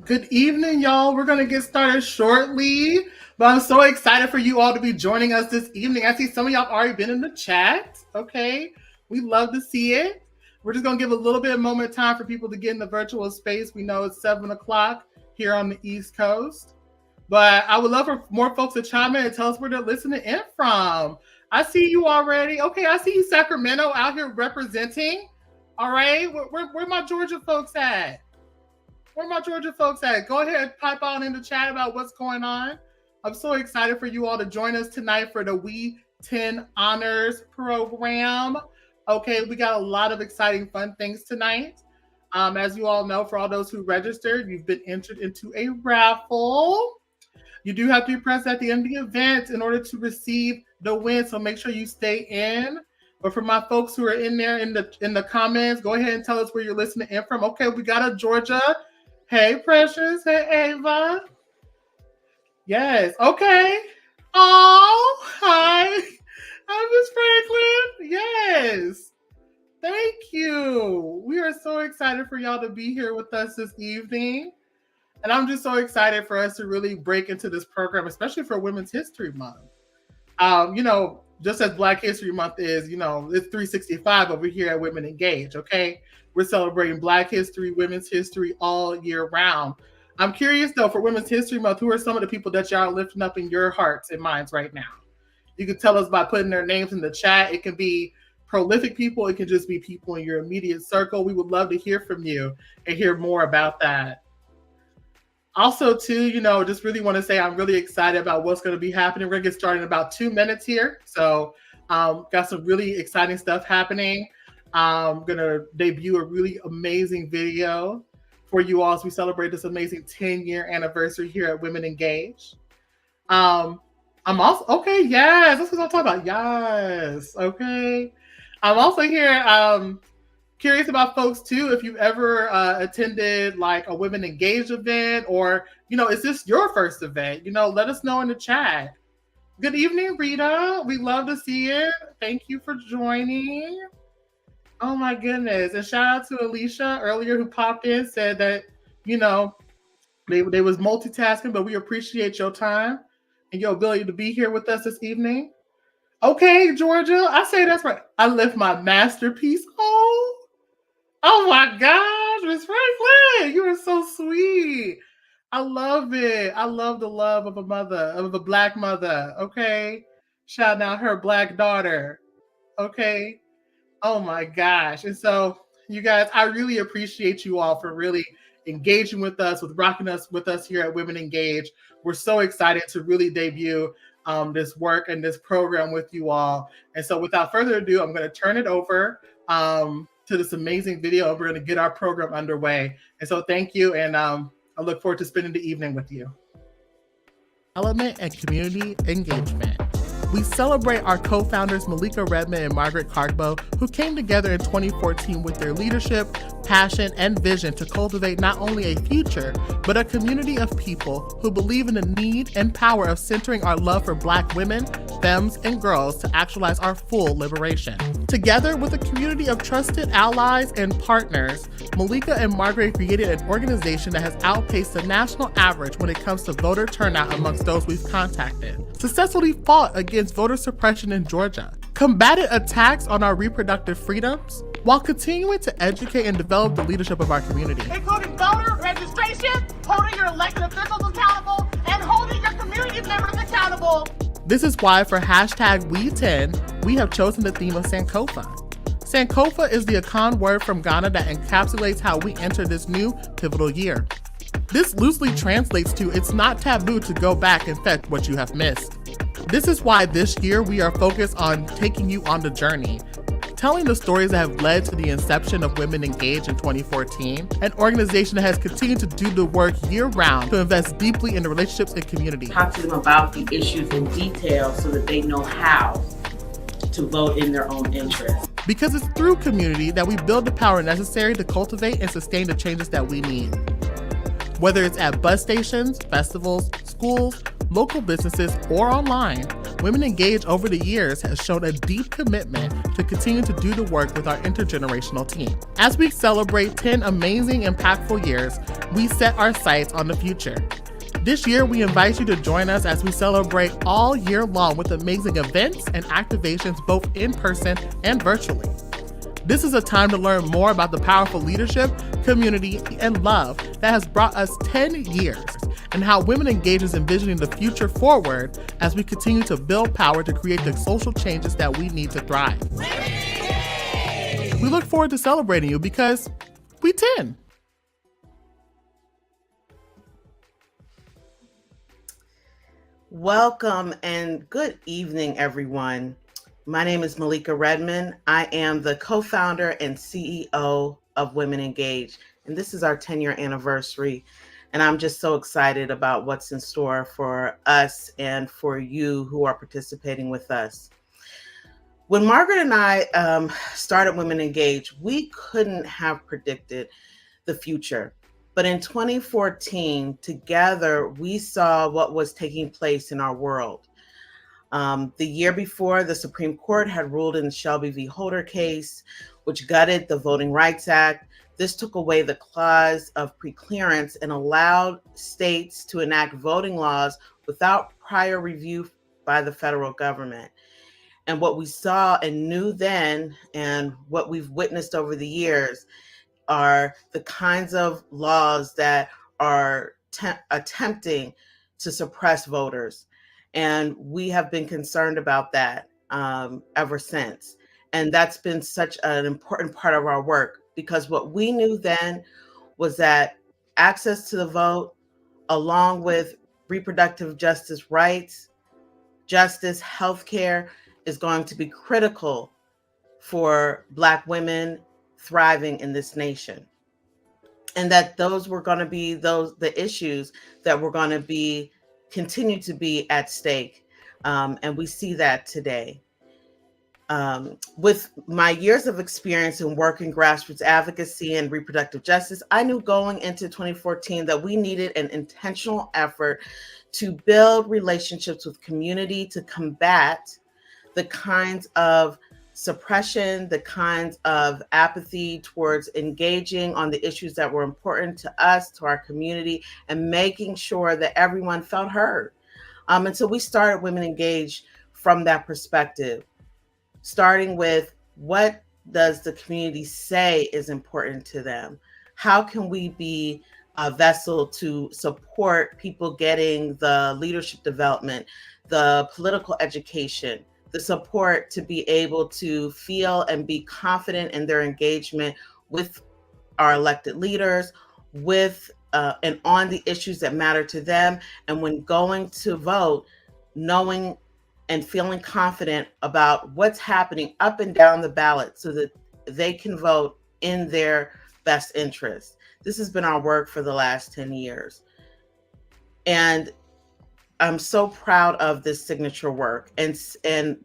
Good evening, y'all. We're going to get started shortly, but I'm so excited for you all to be joining us this evening. I see some of y'all have already been in the chat. Okay. We love to see it. We're just going to give a little bit of moment of time for people to get in the virtual space. We know it's 7 o'clock here on the East Coast, but I would love for more folks to chime in and tell us where they're listening in from. I see you already. Okay. I see you, Sacramento, out here representing. All right. Where my Georgia folks at? Where my Georgia folks at? Go ahead, pipe on in the chat about what's going on. I'm so excited for you all to join us tonight for the We 10 Honors program. Okay, we got a lot of exciting, fun things tonight. As you all know, for all those who registered, you've been entered into a raffle. You do have to be present at the end of the event in order to receive the win, so make sure you stay in. But for my folks who are in there in the comments, go ahead and tell us where you're listening in from. Okay, we got a Georgia. Hey, Precious. Hey, Ava. Yes. Okay. Oh, hi. Hi, Miss Franklin. Yes. Thank you. We are so excited for y'all to be here with us this evening. And I'm just so excited for us to really break into this program, especially for Women's History Month. Just as Black History Month is, it's 365 over here at Women Engage, okay? We're celebrating Black history, women's history all year round. I'm curious, though, for Women's History Month, who are some of the people that y'all are lifting up in your hearts and minds right now? You can tell us by putting their names in the chat. It can be prolific people. It can just be people in your immediate circle. We would love to hear from you and hear more about that. Also, too, just really want to say I'm really excited about what's going to be happening. We're going to get started in about 2 minutes here. So got some really exciting stuff happening. I'm going to debut a really amazing video for you all as we celebrate this amazing 10-year anniversary here at Women Engage. I'm also, okay, yes, that's what I'm talking about. Yes, okay. I'm also here curious about folks too, if you've ever attended like a Women Engage event or, is this your first event? Let us know in the chat. Good evening, Rita. We love to see it. Thank you for joining. Oh my goodness. And shout out to Alicia earlier who popped in, said that, they was multitasking, but we appreciate your time and your ability to be here with us this evening. Okay, Georgia, I say that's right. I lift my masterpiece. Oh my gosh, Miss Franklin, you are so sweet. I love it. I love the love of a mother, of a Black mother. Okay. Shout out her Black daughter. Okay. Oh my gosh. And so you guys, I really appreciate you all for really engaging with us, with rocking us with us here at Women Engage. We're so excited to really debut this work and this program with you all. And so without further ado, I'm going to turn it over to this amazing video. We're going to get our program underway. And so thank you. And I look forward to spending the evening with you. Element and community engagement. We celebrate our co-founders, Malika Redmond and Margaret Cargbo, who came together in 2014 with their leadership, passion, and vision to cultivate not only a future, but a community of people who believe in the need and power of centering our love for Black women, femmes, and girls to actualize our full liberation. Together with a community of trusted allies and partners, Malika and Margaret created an organization that has outpaced the national average when it comes to voter turnout amongst those we've contacted, successfully fought against voter suppression in Georgia, combated attacks on our reproductive freedoms, while continuing to educate and develop the leadership of our community. Including voter registration, holding your elected officials accountable, and holding your community members accountable. This is why for #We10, we have chosen the theme of Sankofa. Sankofa is the Akan word from Ghana that encapsulates how we enter this new pivotal year. This loosely translates to it's not taboo to go back and fetch what you have missed. This is why this year we are focused on taking you on the journey, telling the stories that have led to the inception of Women Engage in 2014, an organization that has continued to do the work year-round to invest deeply in the relationships and community. Talk to them about the issues in detail so that they know how to vote in their own interest. Because it's through community that we build the power necessary to cultivate and sustain the changes that we need. Whether it's at bus stations, festivals, schools, local businesses, or online, Women Engage over the years has shown a deep commitment to continue to do the work with our intergenerational team. As we celebrate 10 amazing, impactful years, we set our sights on the future. This year, we invite you to join us as we celebrate all year long with amazing events and activations both in person and virtually. This is a time to learn more about the powerful leadership, community, and love that has brought us 10 years and how Women Engage is envisioning the future forward as we continue to build power to create the social changes that we need to thrive. We look forward to celebrating you because we 10. Welcome and good evening, everyone. My name is Malika Redmond. I am the co-founder and CEO of Women Engage, and this is our 10-year anniversary. And I'm just so excited about what's in store for us and for you who are participating with us. When Margaret and I started Women Engage, we couldn't have predicted the future. But in 2014, together, we saw what was taking place in our world. The year before, the Supreme Court had ruled in the Shelby v. Holder case, which gutted the Voting Rights Act. This took away the clause of preclearance and allowed states to enact voting laws without prior review by the federal government. And what we saw and knew then, and what we've witnessed over the years, are the kinds of laws that are attempting to suppress voters. And we have been concerned about that ever since. And that's been such an important part of our work, because what we knew then was that access to the vote, along with reproductive justice rights, justice, healthcare, is going to be critical for Black women thriving in this nation. And that those were going to be the issues that were going to be continue to be at stake. And we see that today. With my years of experience in working grassroots advocacy and reproductive justice, I knew going into 2014 that we needed an intentional effort to build relationships with community to combat the kinds of suppression, the kinds of apathy towards engaging on the issues that were important to us, to our community, and making sure that everyone felt heard. And so we started Women Engage from that perspective, starting with what does the community say is important to them? How can we be a vessel to support people getting the leadership development, the political education, the support to be able to feel and be confident in their engagement with our elected leaders, with and on the issues that matter to them. And when going to vote, knowing and feeling confident about what's happening up and down the ballot so that they can vote in their best interest. This has been our work for the last 10 years. And I'm so proud of this signature work and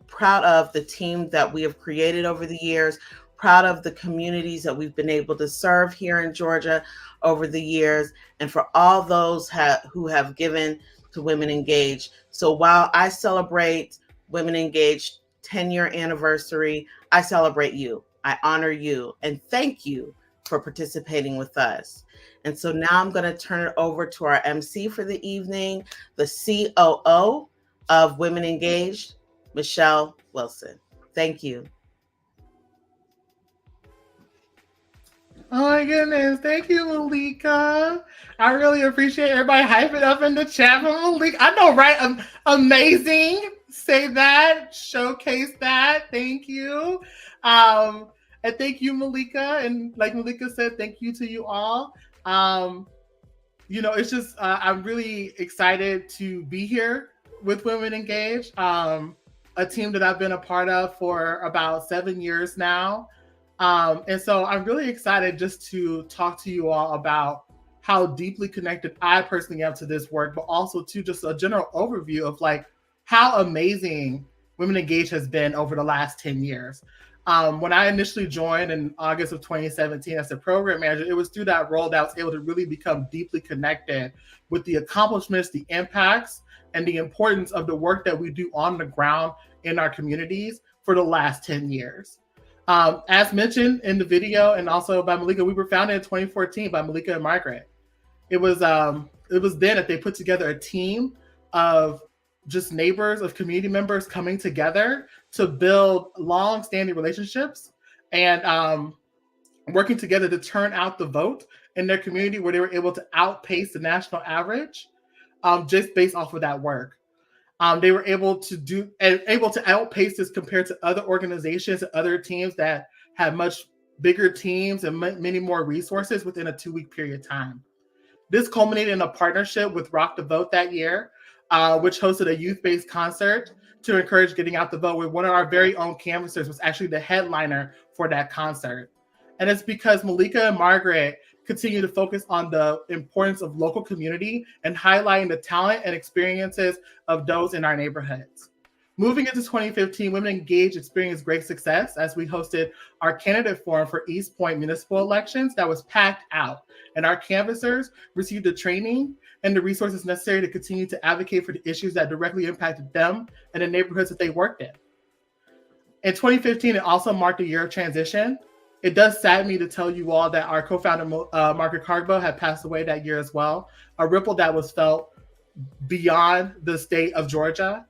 proud of the team that we have created over the years, proud of the communities that we've been able to serve here in Georgia over the years, and for all those who have given to Women Engage. So while I celebrate Women Engage 10-year anniversary, I celebrate you, I honor you, and thank you for participating with us. And so now I'm going to turn it over to our MC for the evening, the COO of Women Engaged, Michelle Wilson. Thank you. Oh my goodness. Thank you, Malika. I really appreciate everybody hyping up in the chat for Malika. I know, right? Amazing. Say that. Showcase that. Thank you. And thank you, Malika. And like Malika said, thank you to you all. It's just, I'm really excited to be here with Women Engage, a team that I've been a part of for about 7 years now. And so I'm really excited just to talk to you all about how deeply connected I personally am to this work, but also to just a general overview of like how amazing Women Engage has been over the last 10 years. When I initially joined in August of 2017 as a program manager, it was through that role that I was able to really become deeply connected with the accomplishments, the impacts and the importance of the work that we do on the ground in our communities for the last 10 years. As mentioned in the video and also by Malika, we were founded in 2014 by Malika and Margaret. It was then that they put together a team of just neighbors, of community members coming together to build long-standing relationships and working together to turn out the vote in their community, where they were able to outpace the national average just based off of that work. They were able to outpace this compared to other organizations and other teams that had much bigger teams and many more resources within a 2-week period of time. This culminated in a partnership with Rock the Vote that year, which hosted a youth-based concert to encourage getting out the vote, where one of our very own canvassers was actually the headliner for that concert. And it's because Malika and Margaret continue to focus on the importance of local community and highlighting the talent and experiences of those in our neighborhoods. Moving into 2015, Women Engaged experienced great success as we hosted our candidate forum for East Point municipal elections that was packed out, and our canvassers received the training and the resources necessary to continue to advocate for the issues that directly impacted them and the neighborhoods that they worked in. In 2015, it also marked a year of transition. It does sadden me to tell you all that our co-founder, Margaret Carbo, had passed away that year as well, a ripple that was felt beyond the state of Georgia.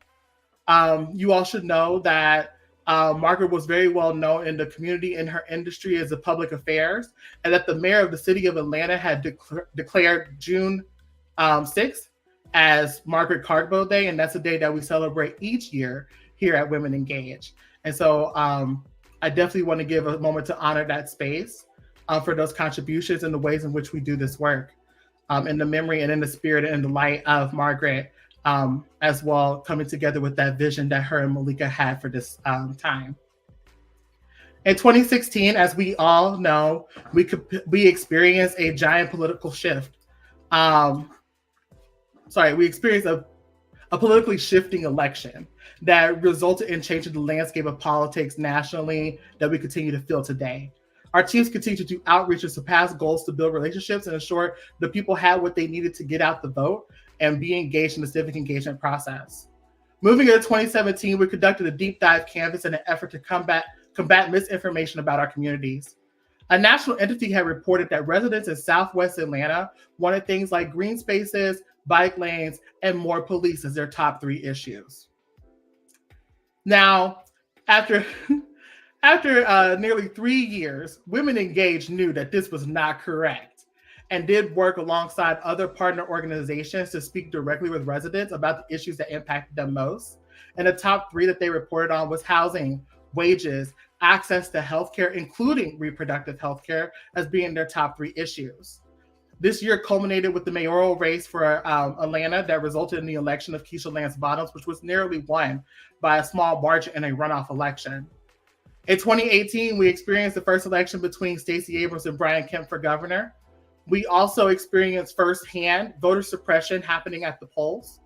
You all should know that Margaret was very well known in the community in her industry as a public affairs, and that the mayor of the city of Atlanta had declared June 6th as Margaret Carbo Day, and that's a day that we celebrate each year here at Women Engage. And so I definitely want to give a moment to honor that space for those contributions and the ways in which we do this work, in the memory and in the spirit and in the light of Margaret, as well, coming together with that vision that her and Malika had for this time. In 2016, as we all know, we experienced a giant political shift. We experienced a politically shifting election that resulted in changing the landscape of politics nationally that we continue to feel today. Our teams continue to do outreach and surpass goals to build relationships and ensure the people had what they needed to get out the vote and be engaged in the civic engagement process. Moving into 2017, we conducted a deep dive canvass in an effort to combat misinformation about our communities. A national entity had reported that residents in Southwest Atlanta wanted things like green spaces, bike lanes, and more police as their top 3 issues. Now, after nearly 3 years, Women Engaged knew that this was not correct and did work alongside other partner organizations to speak directly with residents about the issues that impacted them most. And the top 3 that they reported on was housing, wages, access to healthcare, including reproductive healthcare, as being their top 3 issues. This year culminated with the mayoral race for Atlanta that resulted in the election of Keisha Lance Bottoms, which was narrowly won by a small margin in a runoff election. In 2018, we experienced the first election between Stacey Abrams and Brian Kemp for governor. We also experienced firsthand voter suppression happening at the polls.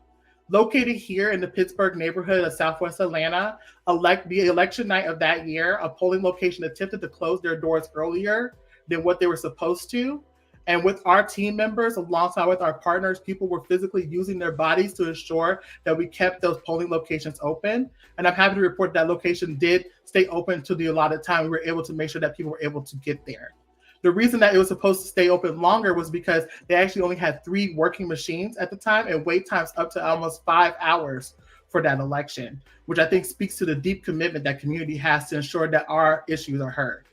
Located here in the Pittsburgh neighborhood of Southwest Atlanta, the election night of that year, a polling location attempted to close their doors earlier than what they were supposed to. And with our team members, alongside with our partners, people were physically using their bodies to ensure that we kept those polling locations open. And I'm happy to report that location did stay open to the allotted time. We were able to make sure that people were able to get there. The reason that it was supposed to stay open longer was because they actually only had 3 working machines at the time, and wait times up to almost 5 hours for that election, which I think speaks to the deep commitment that community has to ensure that our issues are heard.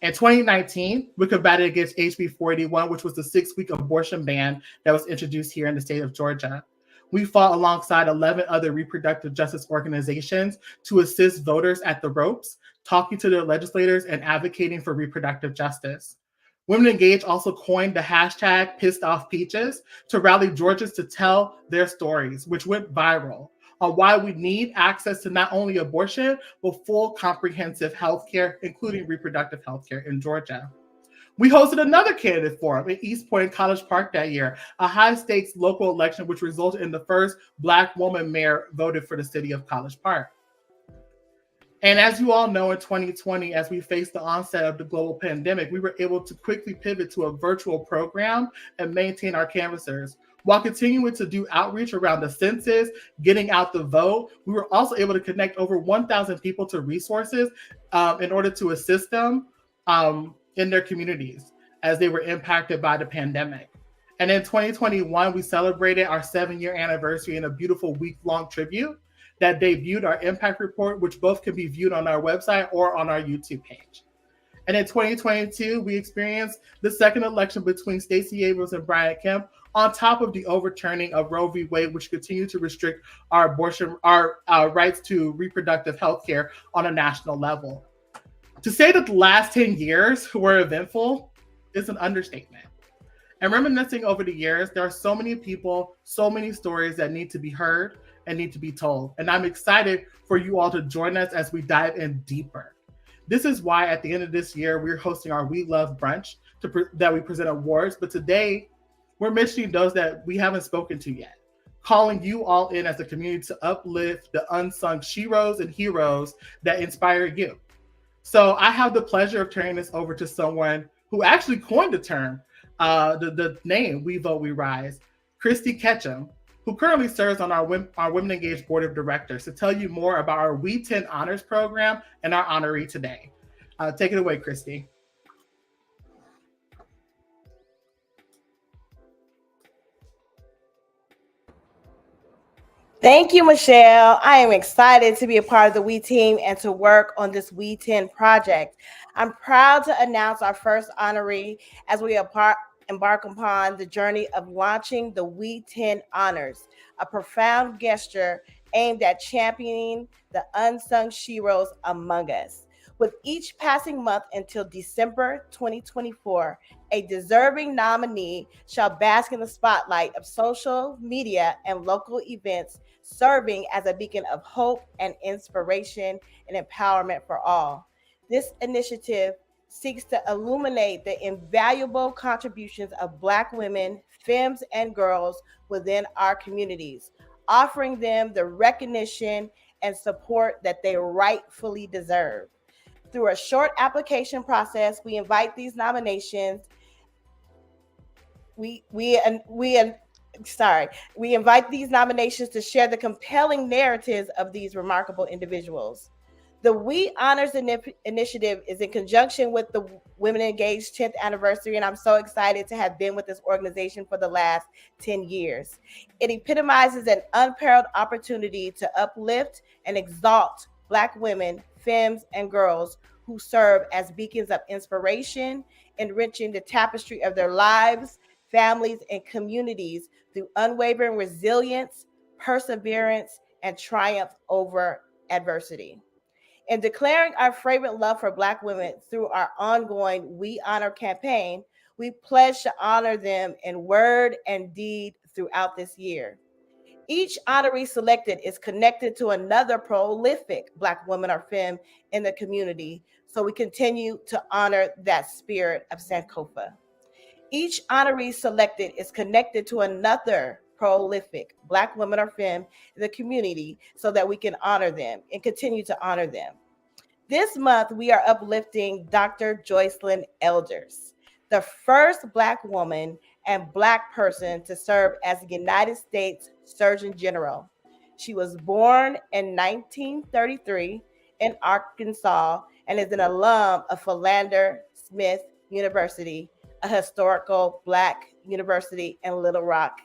In 2019, we combated against HB 481, which was the 6-week abortion ban that was introduced here in the state of Georgia. We fought alongside 11 other reproductive justice organizations to assist voters at the ropes, talking to their legislators and advocating for reproductive justice. Women Engage also coined the hashtag #PissedOffPeaches to rally Georgians to tell their stories, which went viral, on why we need access to not only abortion, but full comprehensive healthcare, including reproductive healthcare in Georgia. We hosted another candidate forum in East Point College Park that year, a high-stakes local election which resulted in the first Black woman mayor voted for the city of College Park. And as you all know, in 2020, as we faced the onset of the global pandemic, we were able to quickly pivot to a virtual program and maintain our canvassers, While continuing to do outreach around the census, getting out the vote, we were also able to connect over 1,000 people to resources in order to assist them in their communities as they were impacted by the pandemic. And in 2021, we celebrated our 7-year anniversary in a beautiful week-long tribute that debuted our impact report, which both can be viewed on our website or on our YouTube page. And in 2022, we experienced the second election between Stacey Abrams and Brian Kemp, on top of the overturning of Roe v. Wade, which continued to restrict our rights to reproductive health care on a national level. To say that the last 10 years were eventful is an understatement. And reminiscing over the years, there are so many people, so many stories that need to be heard and need to be told. And I'm excited for you all to join us as we dive in deeper. This is why at the end of this year, we're hosting our We Love Brunch that we present awards. But today, we're mentioning those that we haven't spoken to yet, calling you all in as a community to uplift the unsung sheroes and heroes that inspire you. So I have the pleasure of turning this over to someone who actually coined the term, the name We Vote, We Rise, Christy Ketchum, who currently serves on our Women Engaged Board of Directors, to tell you more about our We 10 Honors Program and our honoree today. Take it away, Christy. Thank you, Michelle. I am excited to be a part of the We team and to work on this We 10 project. I'm proud to announce our first honoree as we embark upon the journey of launching the We 10 Honors, a profound gesture aimed at championing the unsung sheroes among us. With each passing month until December 2024, a deserving nominee shall bask in the spotlight of social media and local events, serving as a beacon of hope and inspiration and empowerment for all. This initiative seeks to illuminate the invaluable contributions of Black women, femmes, and girls within our communities, offering them the recognition and support that they rightfully deserve. Through a short application process, we invite these nominations. We invite these nominations to share the compelling narratives of these remarkable individuals. The We Honors Initiative is in conjunction with the Women Engaged 10th anniversary, and I'm so excited to have been with this organization for the last 10 years. It epitomizes an unparalleled opportunity to uplift and exalt Black women, femmes, and girls who serve as beacons of inspiration, enriching the tapestry of their lives, families, and communities through unwavering resilience, perseverance, and triumph over adversity. In declaring our fervent love for Black women through our ongoing We Honor campaign, we pledge to honor them in word and deed throughout this year. Each honoree selected is connected to another prolific Black woman or femme in the community, so we continue to honor that spirit of Sankofa. Each honoree selected is connected to another prolific Black woman or femme in the community so that we can honor them and continue to honor them. This month, we are uplifting Dr. Joycelyn Elders, the first Black woman and Black person to serve as the United States Surgeon General. She was born in 1933 in Arkansas and is an alum of Philander Smith University, a historical Black university in Little Rock,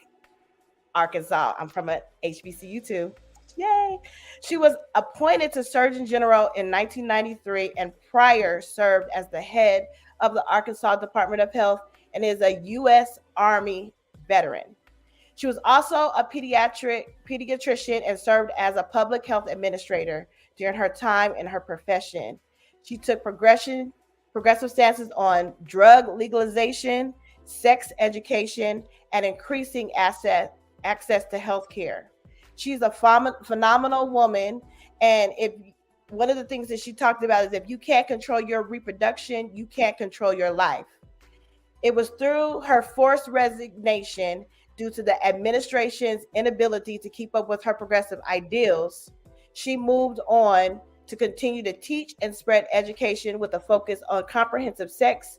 Arkansas. I'm from a HBCU too. Yay! She was appointed to Surgeon General in 1993 and prior served as the head of the Arkansas Department of Health and is a U.S. Army veteran. She was also a pediatrician and served as a public health administrator during her time in her profession. She took progressive stances on drug legalization, sex education, and increasing access to health care. She's a phenomenal woman, and one of the things that she talked about is if you can't control your reproduction, you can't control your life. It was through her forced resignation due to the administration's inability to keep up with her progressive ideals, she moved on to continue to teach and spread education with a focus on comprehensive sex,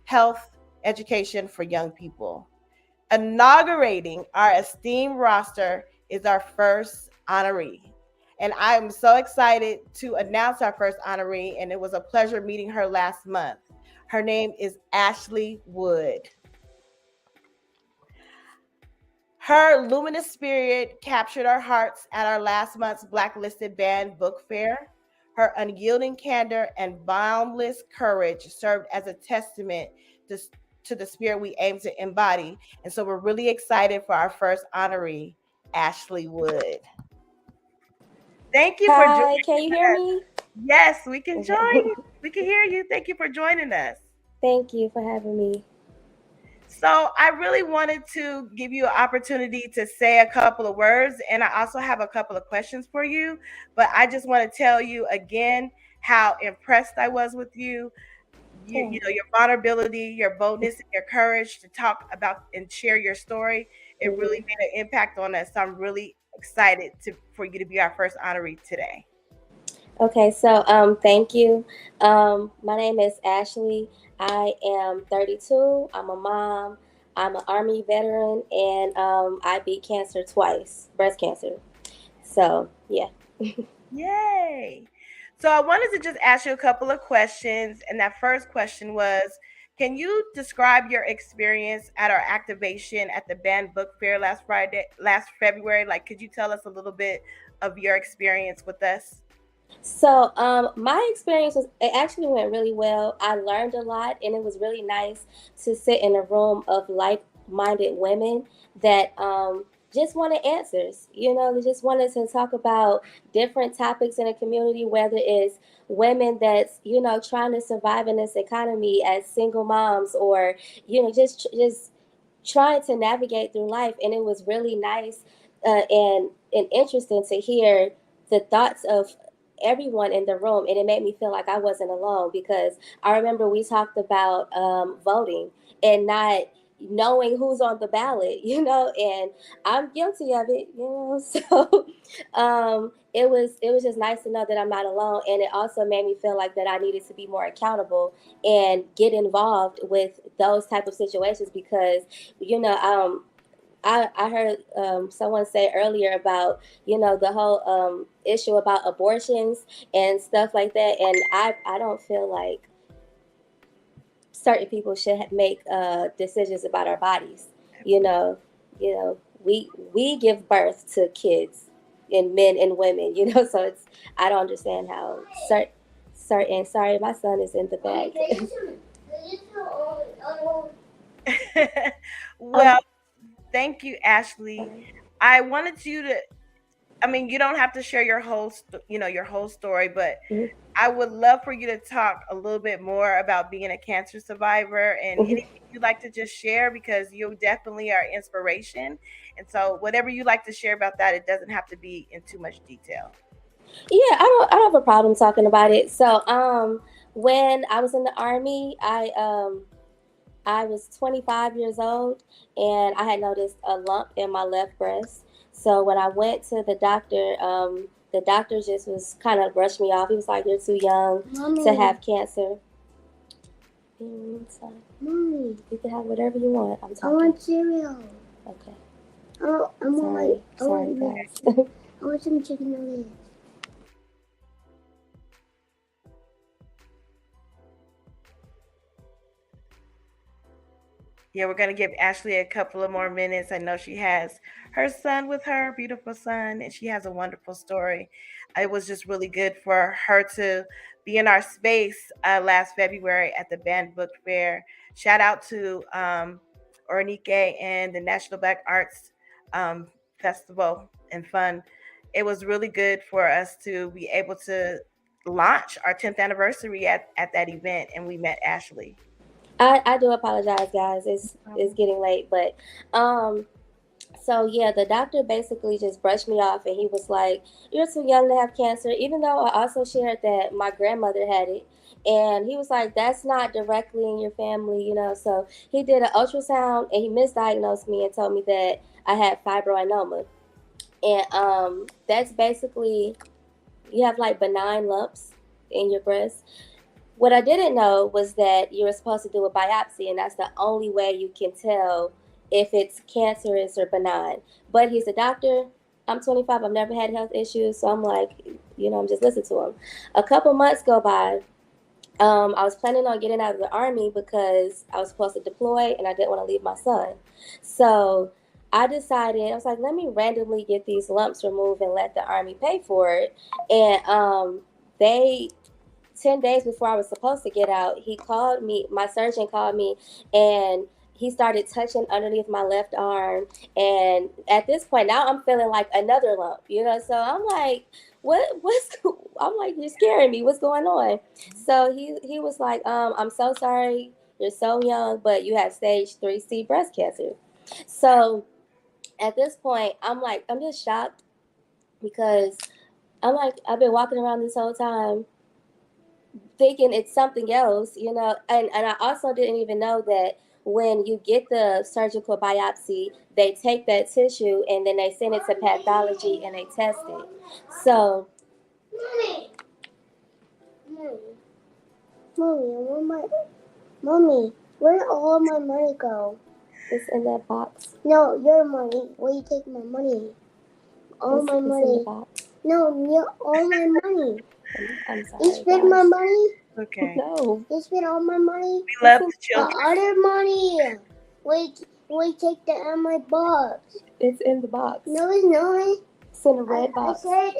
health, education for young people. Inaugurating our esteemed roster is our first honoree. And I am so excited to announce our first honoree, and it was a pleasure meeting her last month. Her name is Ashley Wood. Her luminous spirit captured our hearts at our last month's Blacklisted Banned Book Fair. Her unyielding candor and boundless courage served as a testament to the spirit we aim to embody. And so we're really excited for our first honoree, Ashley Wood. Thank you for joining us. Can you hear me? Yes, we can join you. We can hear you. Thank you for joining us. Thank you for having me. So I really wanted to give you an opportunity to say a couple of words, and I also have a couple of questions for you. But I just want to tell you again how impressed I was with you. You know, your vulnerability, your boldness, and your courage to talk about and share your story. It really made an impact on us. So I'm really excited for you to be our first honoree today. Okay, so thank you. My name is Ashley. I am 32. I'm a mom. I'm an Army veteran, and I beat cancer twice, breast cancer. So, yeah. Yay. So I wanted to just ask you a couple of questions. And that first question was, can you describe your experience at our activation at the Banned Book Fair last February? Like, could you tell us a little bit of your experience with us? So my experience it actually went really well. I learned a lot, and it was really nice to sit in a room of like-minded women that just wanted answers. You know, they just wanted to talk about different topics in the community, whether it's women that's, you know, trying to survive in this economy as single moms, or, you know, just trying to navigate through life. And it was really nice and interesting to hear the thoughts of everyone in the room, and it made me feel like I wasn't alone, because I remember we talked about voting and not knowing who's on the ballot, you know, and I'm guilty of it, you know. So it was just nice to know that I'm not alone, and it also made me feel like that I needed to be more accountable and get involved with those type of situations, because, you know, I heard someone say earlier about, you know, the whole issue about abortions and stuff like that. And I don't feel like certain people should make decisions about our bodies. You know, we give birth to kids, and men and women, you know, so I don't understand how certain, sorry, my son is in the back. Well, thank you, Ashley. I wanted you to, I mean, you don't have to share your whole story, but I would love for you to talk a little bit more about being a cancer survivor and anything you'd like to just share, because you definitely are inspiration. And so whatever you like to share about that, it doesn't have to be in too much detail. Yeah, I don't have a problem talking about it. So when I was in the Army, I was 25 years old, and I had noticed a lump in my left breast. So when I went to the doctor just was kind of brushed me off. He was like, "You're too young to have cancer." So, Mommy, you can have whatever you want. I'm talking. I want cereal. Okay. Oh, sorry, guys. I want some chicken nuggets. Yeah, we're going to give Ashley a couple of more minutes. I know she has her son with her, beautiful son, and she has a wonderful story. It was just really good for her to be in our space last February at the Banned Book Fair. Shout out to Oronike and the National Black Arts Festival and Fun. It was really good for us to be able to launch our 10th anniversary at that event, and we met Ashley. I do apologize, guys. It's getting late, but so yeah, the doctor basically just brushed me off, and he was like, "You're too young to have cancer," even though I also shared that my grandmother had it. And he was like, "That's not directly in your family, you know." So he did an ultrasound, and he misdiagnosed me and told me that I had fibroadenoma. And that's basically, you have like benign lumps in your breast. What I didn't know was that you were supposed to do a biopsy, and that's the only way you can tell, if it's cancerous or benign. But he's a doctor. I'm 25. I've never had health issues, so I'm like, I'm just listening to him. A couple months go by. I was planning on getting out of the Army because I was supposed to deploy and I didn't want to leave my son. So I decided, I was like, let me randomly get these lumps removed and let the Army pay for it. And 10 days before I was supposed to get out, he called me, my surgeon called me, and he started touching underneath my left arm. And at this point, now I'm feeling like another lump, so I'm like, I'm like, you're scaring me. What's going on? So he was like, I'm so sorry. You're so young, but you have stage 3C breast cancer. So at this point, I'm just shocked because I'm like, I've been walking around this whole time thinking it's something else, and I also didn't even know that when you get the surgical biopsy, they take that tissue and then they send it to pathology and they test it. So, Mommy, where did all my money go? It's in that box. No, your money. Where you take my money? All my money. In the box. No, all my money. I'm sorry. You spent my money? Okay. No. You spent all my money? We love the children. The other money. Wait, take that out of my box. It's in the box. No, it's not. It's in the red box. I said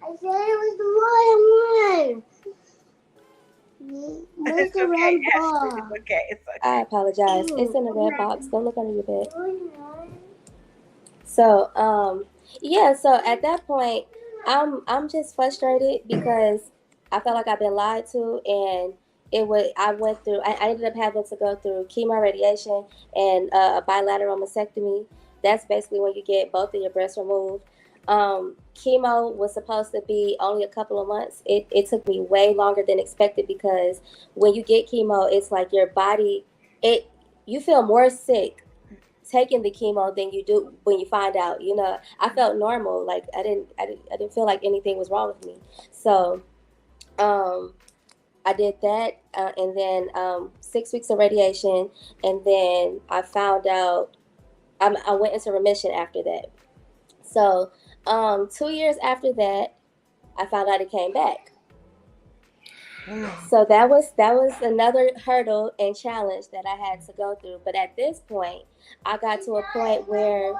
it was the right one. Where's the red box? Okay, it's okay. I apologize. It's in the red box. Don't look under your bed. So, so at that point, I'm just frustrated because I felt like I've been lied to, and I ended up having to go through chemo, radiation, and a bilateral mastectomy. That's basically when you get both of your breasts removed. Chemo was supposed to be only a couple of months. It took me way longer than expected because when you get chemo, it's like your body, you feel more sick taking the chemo than you do when you find out. I felt normal. Like I didn't feel like anything was wrong with me. So, I did that, and then 6 weeks of radiation, and then I found out I went into remission after that. So 2 years after that, I found out it came back. So that was another hurdle and challenge that I had to go through. But at this point, I got to a point where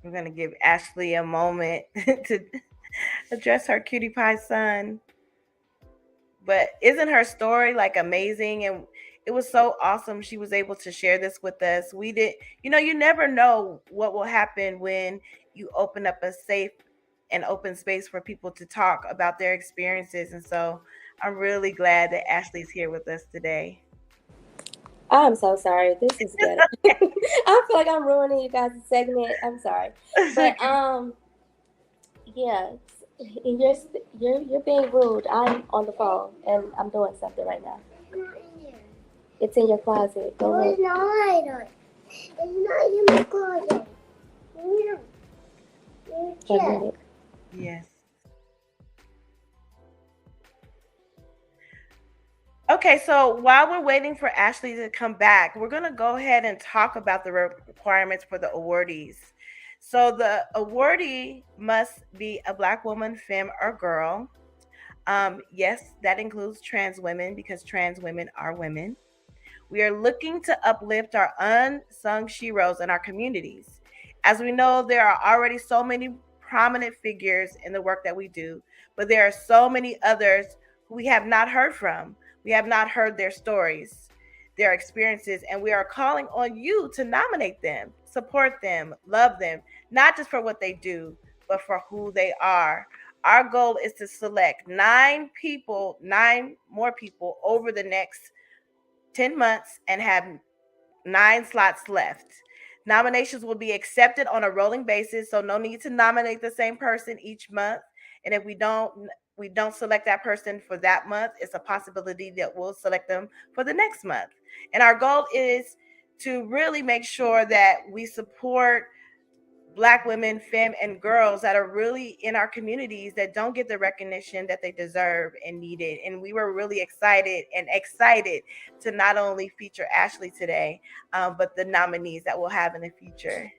we're going to give Ashley a moment to address her cutie pie son. But isn't her story like amazing? And it was so awesome. She was able to share this with us. We did, you never know what will happen when you open up a safe and open space for people to talk about their experiences. And so I'm really glad that Ashley's here with us today. I'm so sorry. This is good. I feel like I'm ruining you guys' segment. I'm sorry. But yeah, you're being rude. I'm on the phone and I'm doing something right now. It's in your closet. Go no, it's not. It's not in my closet. Check. Yes. Okay, so while we're waiting for Ashley to come back, we're going to go ahead and talk about the requirements for the awardees. So the awardee must be a Black woman, femme, or girl. Yes, that includes trans women because trans women are women. We are looking to uplift our unsung sheroes in our communities. As we know, there are already so many prominent figures in the work that we do, but there are so many others who we have not heard from. We have not heard their stories, their experiences, and we are calling on you to nominate them, support them, love them, not just for what they do, but for who they are. Our goal is to select 9 more people over the next 10 months and have 9 slots left. Nominations will be accepted on a rolling basis, so no need to nominate the same person each month. And if we don't select that person for that month, it's a possibility that we'll select them for the next month. And our goal is to really make sure that we support Black women, femme, and girls that are really in our communities that don't get the recognition that they deserve and needed. And we were really excited to not only feature Ashley today, but the nominees that we'll have in the future.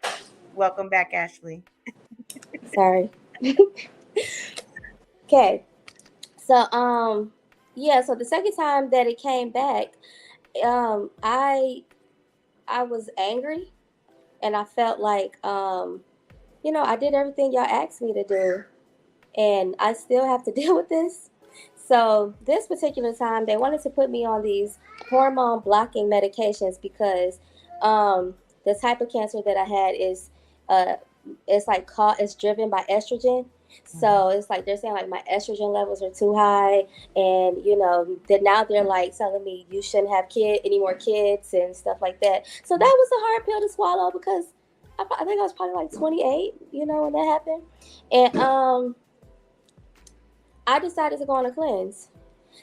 Welcome back, Ashley. Sorry. Okay. So yeah, so the second time that it came back, I was angry, and I felt like I did everything y'all asked me to do, and I still have to deal with this. So this particular time, they wanted to put me on these hormone blocking medications because the type of cancer that I had is it's driven by estrogen. So it's like they're saying like my estrogen levels are too high, and that now they're like telling me you shouldn't have any more kids and stuff like that. So that was a hard pill to swallow because I think I was probably like 28, when that happened, and I decided to go on a cleanse.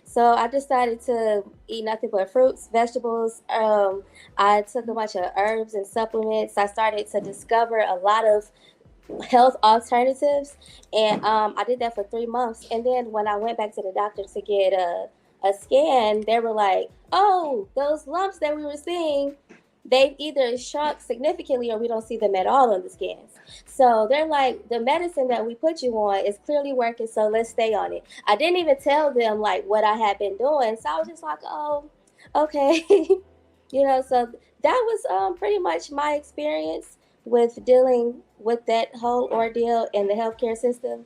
So I decided to eat nothing but fruits, vegetables. I took a bunch of herbs and supplements. I started to discover a lot of health alternatives, and I did that for 3 months. And then when I went back to the doctor to get a scan, they were like, oh, those lumps that we were seeing, they've either shrunk significantly or we don't see them at all on the scans. So they're like, the medicine that we put you on is clearly working, so let's stay on it. I didn't even tell them like what I had been doing, so I was just like, oh, okay. So that was pretty much my experience with dealing with that whole ordeal in the healthcare system.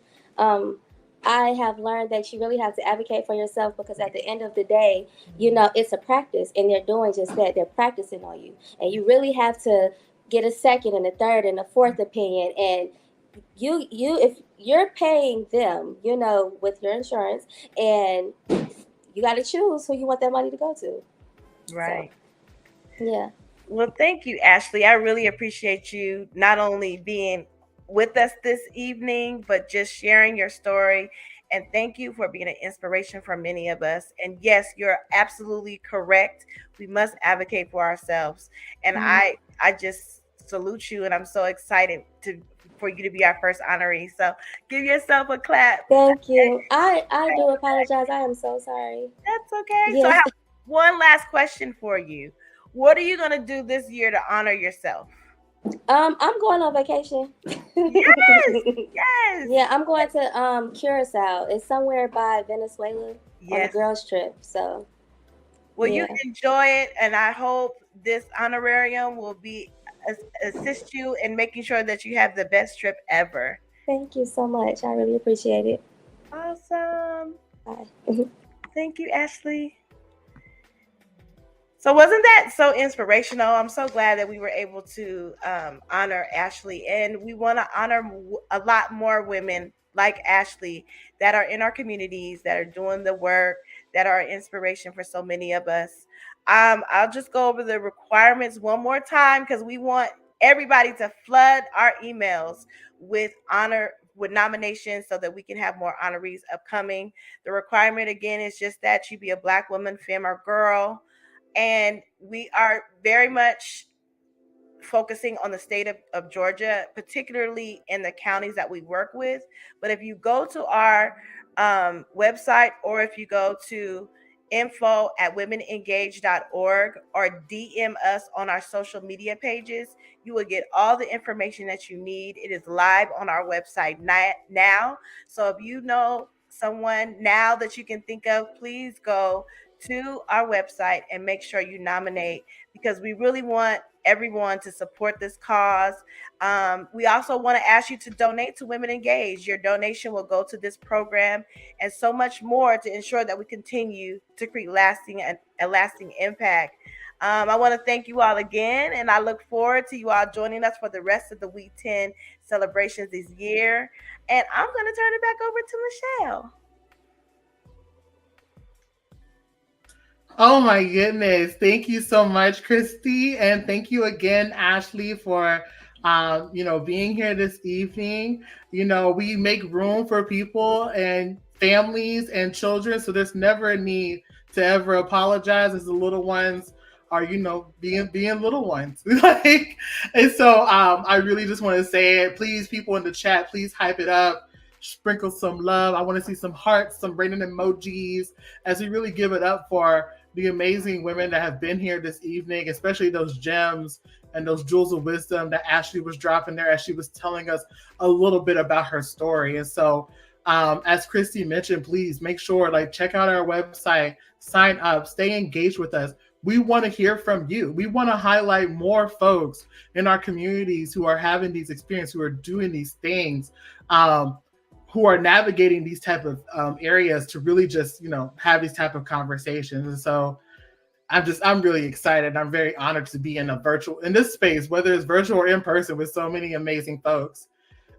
I have learned that you really have to advocate for yourself, because at the end of the day, it's a practice, and they're doing just that. They're practicing on you, and you really have to get a second and a third and a fourth opinion. And you if you're paying them, with your insurance, and you got to choose who you want that money to go to. Right. So, yeah. Well, thank you, Ashley. I really appreciate you not only being with us this evening, but just sharing your story. And thank you for being an inspiration for many of us. And yes, you're absolutely correct. We must advocate for ourselves. And I just salute you, and I'm so excited for you to be our first honoree. So give yourself a clap. Thank you. I do apologize. I am so sorry. That's okay. Yes. So I have one last question for you. What are you going to do this year to honor yourself? I'm going on vacation. Yes. Yeah, I'm going to Curacao. It's somewhere by Venezuela on a girls trip. So you enjoy it, and I hope this honorarium will assist you in making sure that you have the best trip ever. Thank you so much. I really appreciate it. Awesome. Bye. Thank you, Ashley. So wasn't that so inspirational? I'm so glad that we were able to honor Ashley, and we want to honor a lot more women like Ashley that are in our communities, that are doing the work, that are inspiration for so many of us. I'll just go over the requirements one more time, because we want everybody to flood our emails with nominations so that we can have more honorees upcoming. The requirement again is just that you be a Black woman, femme, or girl. And we are very much focusing on the state of Georgia, particularly in the counties that we work with. But if you go to our website, or if you go to info@womenengage.org, or DM us on our social media pages, you will get all the information that you need. It is live on our website now. So if you know someone now that you can think of, please go to our website and make sure you nominate, because we really want everyone to support this cause. We also want to ask you to donate to Women Engage. Your donation will go to this program and so much more to ensure that we continue to create a lasting impact. I want to thank you all again, and I look forward to you all joining us for the rest of the Week 10 celebrations this year. And I'm going to turn it back over to Michelle. Oh my goodness. Thank you so much, Christy. And thank you again, Ashley, for being here this evening. We make room for people and families and children, so there's never a need to ever apologize as the little ones are, being little ones. Like, and so I really just want to say it. Please, people in the chat, please hype it up. Sprinkle some love. I want to see some hearts, some raining emojis as we really give it up for the amazing women that have been here this evening, especially those gems and those jewels of wisdom that Ashley was dropping there as she was telling us a little bit about her story. And so, as Christy mentioned, please make sure, check out our website, sign up, stay engaged with us. We want to hear from you. We want to highlight more folks in our communities who are having these experiences, who are doing these things, who are navigating these type of areas to really just, have these type of conversations. And so I'm really excited. I'm very honored to be in this space, whether it's virtual or in person, with so many amazing folks.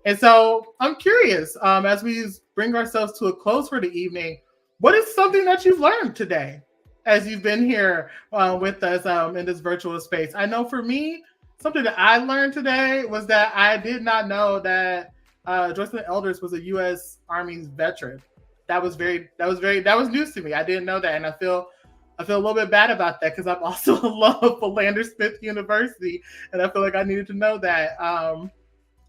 And so I'm curious, as we bring ourselves to a close for the evening, what is something that you've learned today as you've been here with us in this virtual space? I know for me, something that I learned today was that I did not know that Joycelyn Elders was a U.S. Army veteran. That was news to me. I didn't know that, and I feel a little bit bad about that because I'm also in love for Lander Smith University, and I feel like I needed to know that.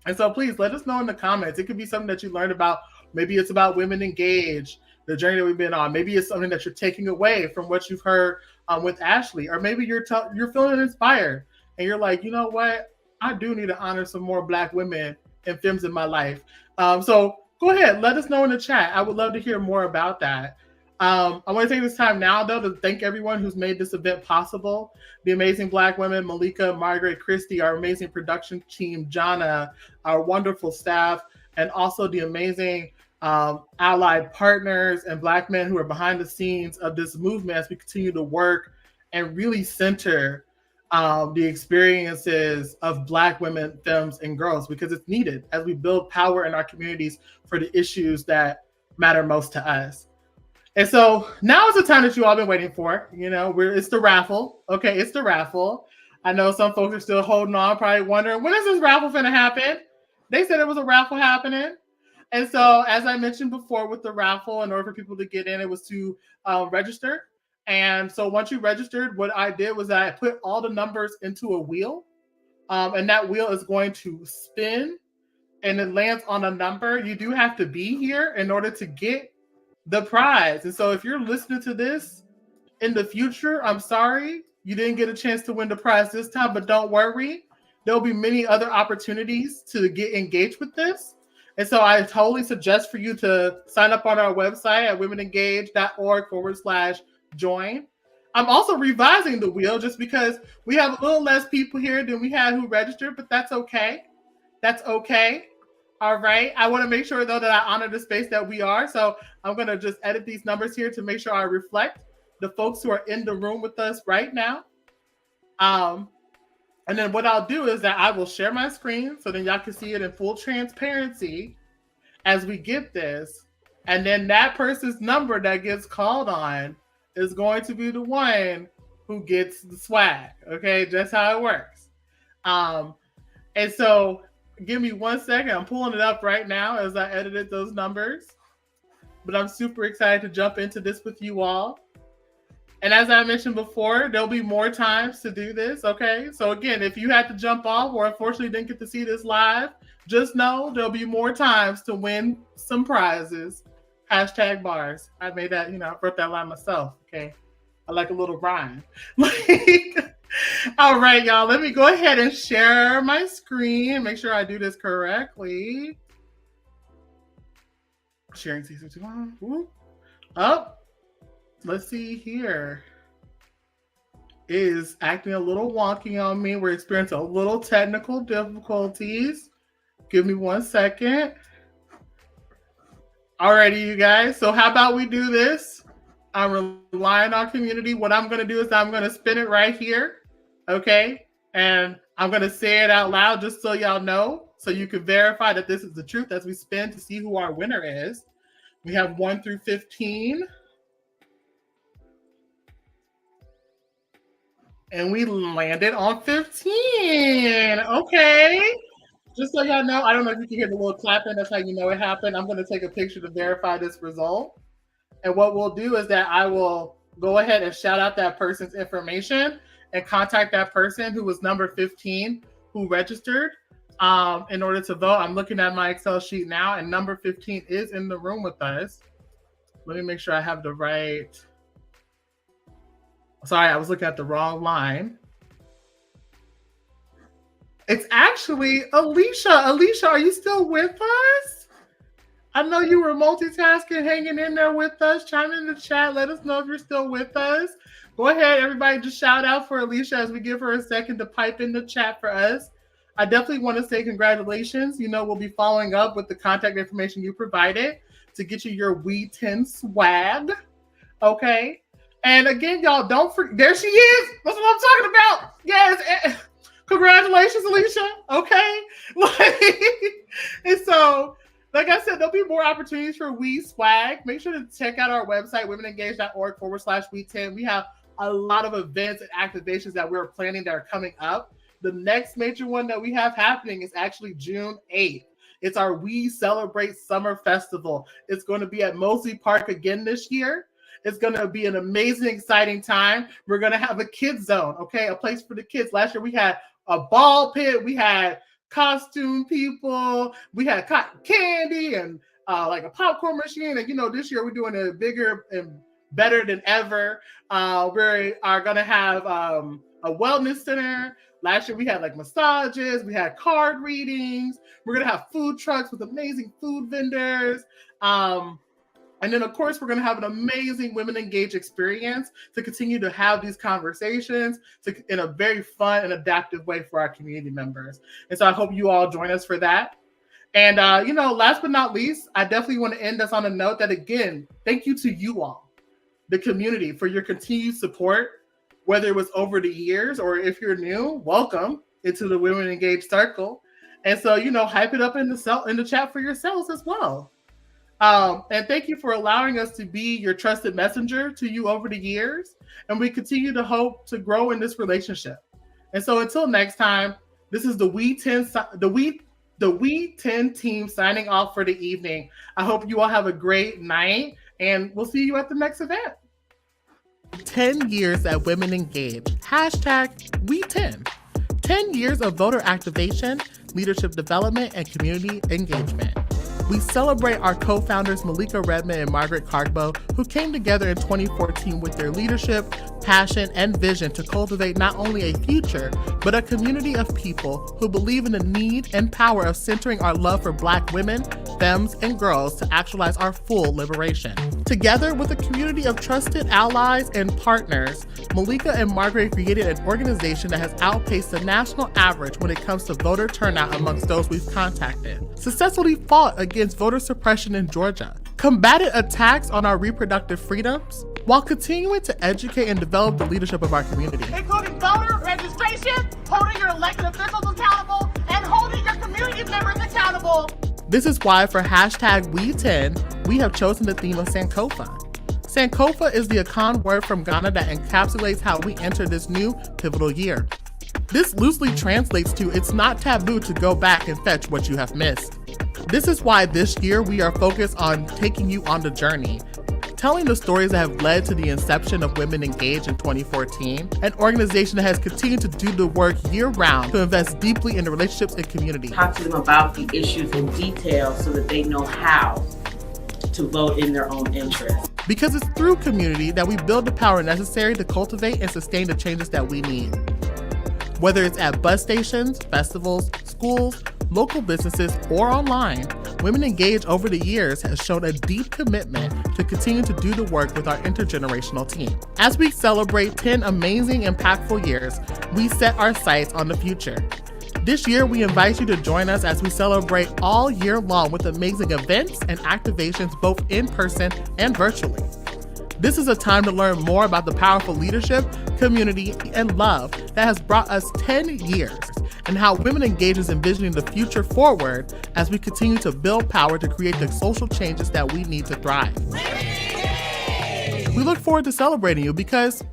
And so please let us know in the comments. It could be something that you learned about. Maybe it's about Women Engaged, the journey that we've been on. Maybe it's something that you're taking away from what you've heard with Ashley, or maybe you're feeling inspired and you're like, you know what? I do need to honor some more Black women and femmes in my life. So go ahead, let us know in the chat. I would love to hear more about that. I want to take this time now, though, to thank everyone who's made this event possible. The amazing Black women, Malika, Margaret, Christy, our amazing production team, Jana, our wonderful staff, and also the amazing allied partners and Black men who are behind the scenes of this movement as we continue to work and really center the experiences of Black women, femmes, and girls, because it's needed as we build power in our communities for the issues that matter most to us. And so now is the time that you all been waiting for. It's the raffle. Okay, it's the raffle. I know some folks are still holding on, probably wondering, when is this raffle finna happen? They said it was a raffle happening. And so, as I mentioned before with the raffle, in order for people to get in, it was to register. And so once you registered, what I did was I put all the numbers into a wheel. And that wheel is going to spin and it lands on a number. You do have to be here in order to get the prize. And so if you're listening to this in the future, I'm sorry you didn't get a chance to win the prize this time, but don't worry. There'll be many other opportunities to get engaged with this. And so I totally suggest for you to sign up on our website at womenengage.org/join. I'm also revising the wheel just because we have a little less people here than we had who registered, but that's okay. That's okay. All right. I want to make sure, though, that I honor the space that we are. So I'm going to just edit these numbers here to make sure I reflect the folks who are in the room with us right now. And then what I'll do is that I will share my screen so then y'all can see it in full transparency as we get this. And then that person's number that gets called on is going to be the one who gets the swag. Okay, that's how it works. And so give me 1 second. I'm pulling it up right now as I edited those numbers. But I'm super excited to jump into this with you all. And as I mentioned before, there'll be more times to do this, okay? So again, if you had to jump off or unfortunately didn't get to see this live, just know there'll be more times to win some prizes. #bars. I made that, I wrote that line myself, okay? I like a little rhyme. All right, y'all, let me go ahead and share my screen. Make sure I do this correctly. Sharing C61. Up. Let's see here. It is acting a little wonky on me. We're experiencing a little technical difficulties. Give me 1 second. Alrighty, you guys. So how about we do this? I'm relying on our community. What I'm going to do is I'm going to spin it right here. Okay. And I'm going to say it out loud just so y'all know, so you can verify that this is the truth as we spin to see who our winner is. We have 1 through 15. And we landed on 15. Okay. Just so y'all know, I don't know if you can hear the little clapping. That's how you know it happened. I'm going to take a picture to verify this result. And what we'll do is that I will go ahead and shout out that person's information. and contact that person who was number 15 who registered in order to vote. I'm looking at my Excel sheet now, and number 15 is in the room with us. Let me make sure I have the right. Sorry, I was looking at the wrong line. It's actually Alicia. Alicia, are you still with us? I know you were multitasking, hanging in there with us. Chime in the chat. Let us know if you're still with us. Go ahead, everybody, just shout out for Alicia as we give her a second to pipe in the chat for us. I definitely want to say congratulations. You know, we'll be following up with the contact information you provided to get you your We 10 swag. Okay. And again, y'all, don't forget. There she is. That's what I'm talking about. Yes. Congratulations, Alicia. Okay. And so, like I said, there'll be more opportunities for We swag. Make sure to check out our website, womenengage.org/We10. We have a lot of events and activations that we're planning that are coming up. The next major one that we have happening is actually June 8th. It's our We Celebrate Summer Festival. It's going to be at Mosley Park again this year. It's going to be an amazing, exciting time. We're going to have a kids zone, okay? A place for the kids. Last year we had a ball pit. We had costume people. We had cotton candy and like a popcorn machine. And, you know, this year we're doing it bigger and better than ever. We are going to have a wellness center. Last year we had like massages. We had card readings. We're going to have food trucks with amazing food vendors. And then, of course, we're going to have an amazing Women Engage experience to continue to have these conversations in a very fun and adaptive way for our community members. And so I hope you all join us for that. And, you know, last but not least, I definitely want to end us on a note that, again, thank you to you all, the community, for your continued support, whether it was over the years or if you're new, welcome into the Women Engage Circle. And so, you know, hype it up in the chat for yourselves as well. And thank you for allowing us to be your trusted messenger to you over the years. And we continue to hope to grow in this relationship. And so until next time, this is the We 10 team signing off for the evening. I hope you all have a great night, and we'll see you at the next event. 10 years at Women Engage. #We10. 10 years of voter activation, leadership development, and community engagement. We celebrate our co-founders Malika Redmond and Margaret Cargbo, who came together in 2014 with their leadership, passion, and vision to cultivate not only a future, but a community of people who believe in the need and power of centering our love for Black women, femmes, and girls to actualize our full liberation. Together with a community of trusted allies and partners, Malika and Margaret created an organization that has outpaced the national average when it comes to voter turnout amongst those we've contacted, successfully fought against voter suppression in Georgia, combated attacks on our reproductive freedoms, while continuing to educate and develop the leadership of our community. Including voter registration, holding your elected officials accountable, and holding your community members accountable. This is why for #We10, we have chosen the theme of Sankofa. Sankofa is the Akan word from Ghana that encapsulates how we enter this new pivotal year. This loosely translates to "it's not taboo to go back and fetch what you have missed." This is why this year we are focused on taking you on the journey, telling the stories that have led to the inception of Women Engage in 2014, an organization that has continued to do the work year-round to invest deeply in the relationships and community. Talk to them about the issues in detail so that they know how to vote in their own interest. Because it's through community that we build the power necessary to cultivate and sustain the changes that we need. Whether it's at bus stations, festivals, schools, local businesses, or online, Women Engage over the years has shown a deep commitment to continue to do the work with our intergenerational team. As we celebrate 10 amazing, impactful years, we set our sights on the future. This year, we invite you to join us as we celebrate all year long with amazing events and activations both in person and virtually. This is a time to learn more about the powerful leadership, community, and love that has brought us 10 years, and how Women Engage is envisioning the future forward as we continue to build power to create the social changes that we need to thrive. We look forward to celebrating you because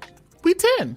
we 10.